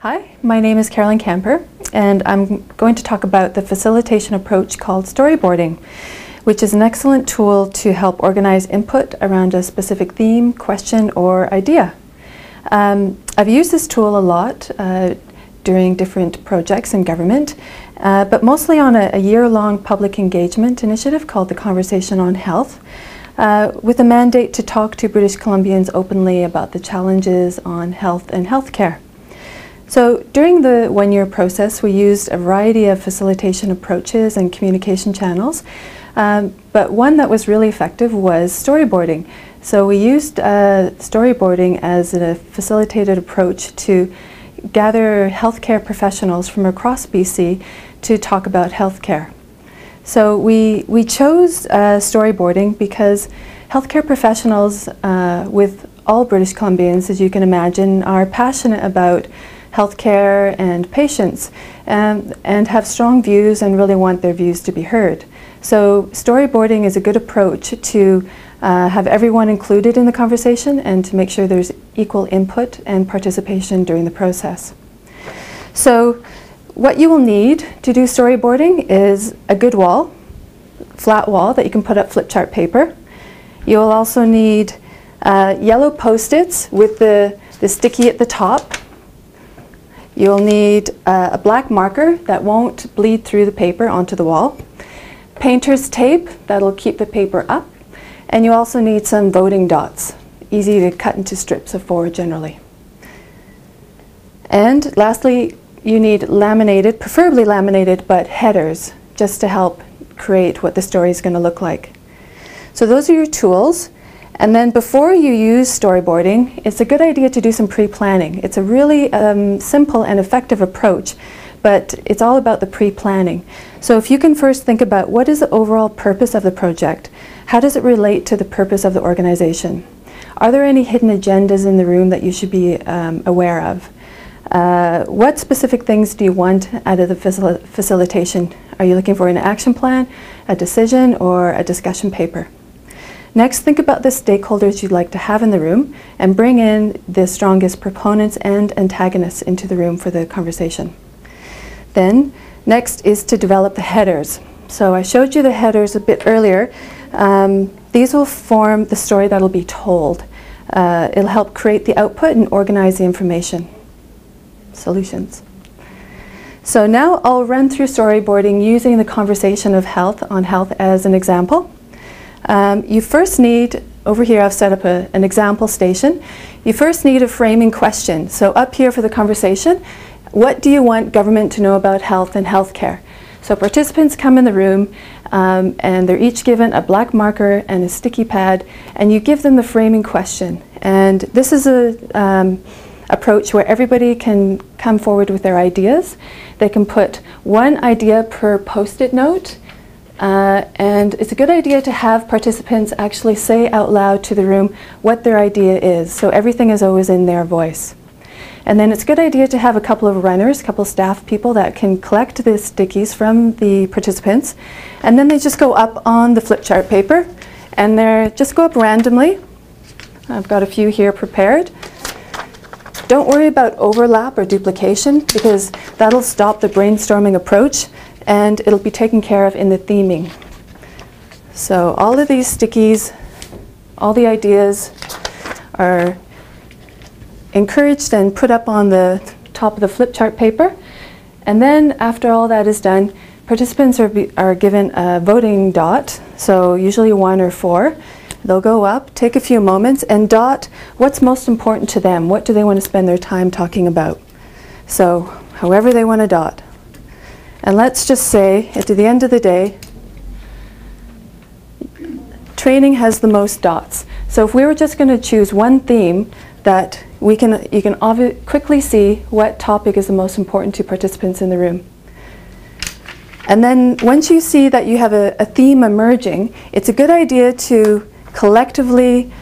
Hi, my name is Carolyn Camper, and I'm going to talk about the facilitation approach called storyboarding, which is an excellent tool to help organize input around a specific theme, question, or idea. I've used this tool a lot during different projects in government, but mostly on a year-long public engagement initiative called the Conversation on Health, with a mandate to talk to British Columbians openly about the challenges on health and healthcare. So during the one-year process, we used a variety of facilitation approaches and communication channels, but one that was really effective was storyboarding. So we used storyboarding as a facilitated approach to gather healthcare professionals from across BC to talk about healthcare. So we chose storyboarding because healthcare professionals with all British Columbians, as you can imagine, are passionate about healthcare and patients and have strong views and really want their views to be heard. So storyboarding is a good approach to have everyone included in the conversation and to make sure there's equal input and participation during the process. So what you will need to do storyboarding is a good wall, flat wall that you can put up flip chart paper. You'll also need yellow Post-its with the sticky at the top. You'll need a black marker that won't bleed through the paper onto the wall, painter's tape that'll keep the paper up, and you also need some voting dots, easy to cut into strips of 4 generally. And lastly, you need laminated, preferably laminated, but headers, just to help create what the story is going to look like. So those are your tools. And then before you use storyboarding, it's a good idea to do some pre-planning. It's a really simple and effective approach, but it's all about the pre-planning. So if you can first think about what is the overall purpose of the project, how does it relate to the purpose of the organization? Are there any hidden agendas in the room that you should be aware of? What specific things do you want out of the facilitation? Are you looking for an action plan, a decision, or a discussion paper? Next, think about the stakeholders you'd like to have in the room and bring in the strongest proponents and antagonists into the room for the conversation. Then, next is to develop the headers. So I showed you the headers a bit earlier. These will form the story that'll be told. It'll help create the output and organize the information. Solutions. So now I'll run through storyboarding using the conversation of health on health as an example. You first need, over here I've set up an example station. You first need a framing question. So up here for the conversation, what do you want government to know about health and healthcare? So participants come in the room and they're each given a black marker and a sticky pad, and you give them the framing question. And this is a approach where everybody can come forward with their ideas. They can put one idea per Post-it note. And it's a good idea to have participants actually say out loud to the room what their idea is, so everything is always in their voice. And then it's a good idea to have a couple of runners, a couple of staff people that can collect the stickies from the participants, and then they just go up on the flip chart paper, and they just go up randomly. I've got a few here prepared. Don't worry about overlap or duplication, because that'll stop the brainstorming approach, and it'll be taken care of in the theming. So all of these stickies, all the ideas are encouraged and put up on the top of the flip chart paper. And then after all that is done, participants are given a voting dot, so usually 1 or 4. They'll go up, take a few moments, and dot what's most important to them. What do they want to spend their time talking about? So however they want to dot. And let's just say, at the end of the day, training has the most dots. So if we were just going to choose one theme that you can quickly see what topic is the most important to participants in the room. And then once you see that you have a theme emerging, it's a good idea to collectively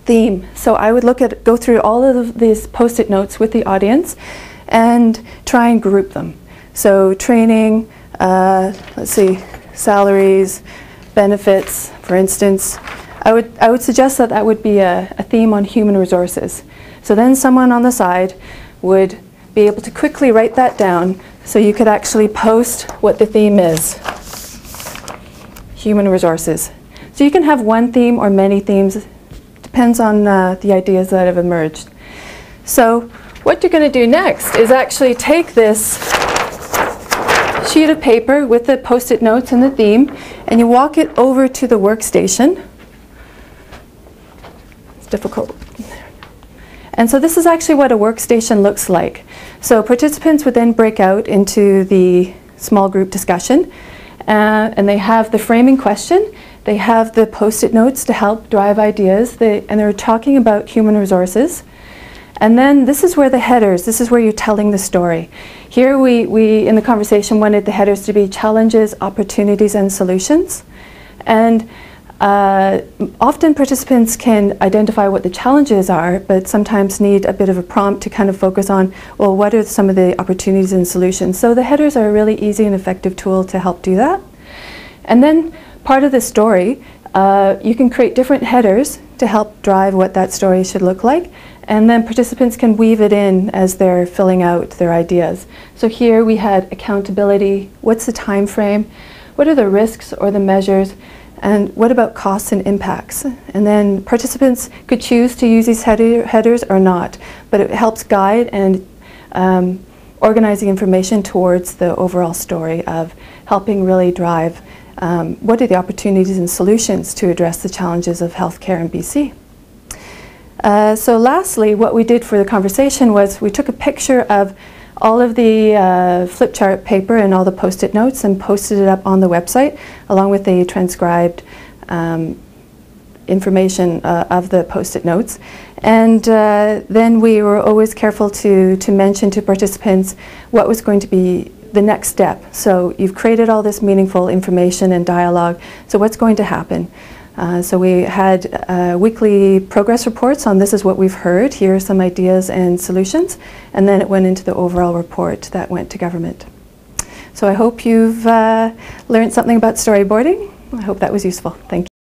theme. So I would go through all of these Post-it notes with the audience and try and group them. So training, let's see, salaries, benefits, for instance. I would suggest that would be a theme on human resources. So then someone on the side would be able to quickly write that down so you could actually post what the theme is. Human resources. So you can have one theme or many themes. Depends on the ideas that have emerged. So what you're going to do next is actually take this sheet of paper with the post-it notes and the theme, and you walk it over to the workstation. It's difficult. And so this is actually what a workstation looks like. So participants would then break out into the small group discussion, and they have the framing question. They have the post-it notes to help drive ideas, and they're talking about human resources. And then this is where the headers, this is where you're telling the story. Here we in the conversation wanted the headers to be challenges, opportunities, and solutions. And often participants can identify what the challenges are, but sometimes need a bit of a prompt to kind of focus on, well, what are some of the opportunities and solutions? So the headers are a really easy and effective tool to help do that. And then part of the story, you can create different headers to help drive what that story should look like, and then participants can weave it in as they're filling out their ideas. So here we had accountability, what's the time frame, what are the risks or the measures, and what about costs and impacts? And then participants could choose to use these headers or not, but it helps guide and organize the information towards the overall story of helping really drive what are the opportunities and solutions to address the challenges of healthcare in BC. So lastly, what we did for the conversation was we took a picture of all of the flip chart paper and all the post-it notes and posted it up on the website along with the transcribed information of the post-it notes. And then we were always careful to mention to participants what was going to be the next step. So you've created all this meaningful information and dialogue, so what's going to happen? So we had weekly progress reports on this is what we've heard, here are some ideas and solutions, and then it went into the overall report that went to government. So I hope you've learned something about storyboarding. I hope that was useful. Thank you.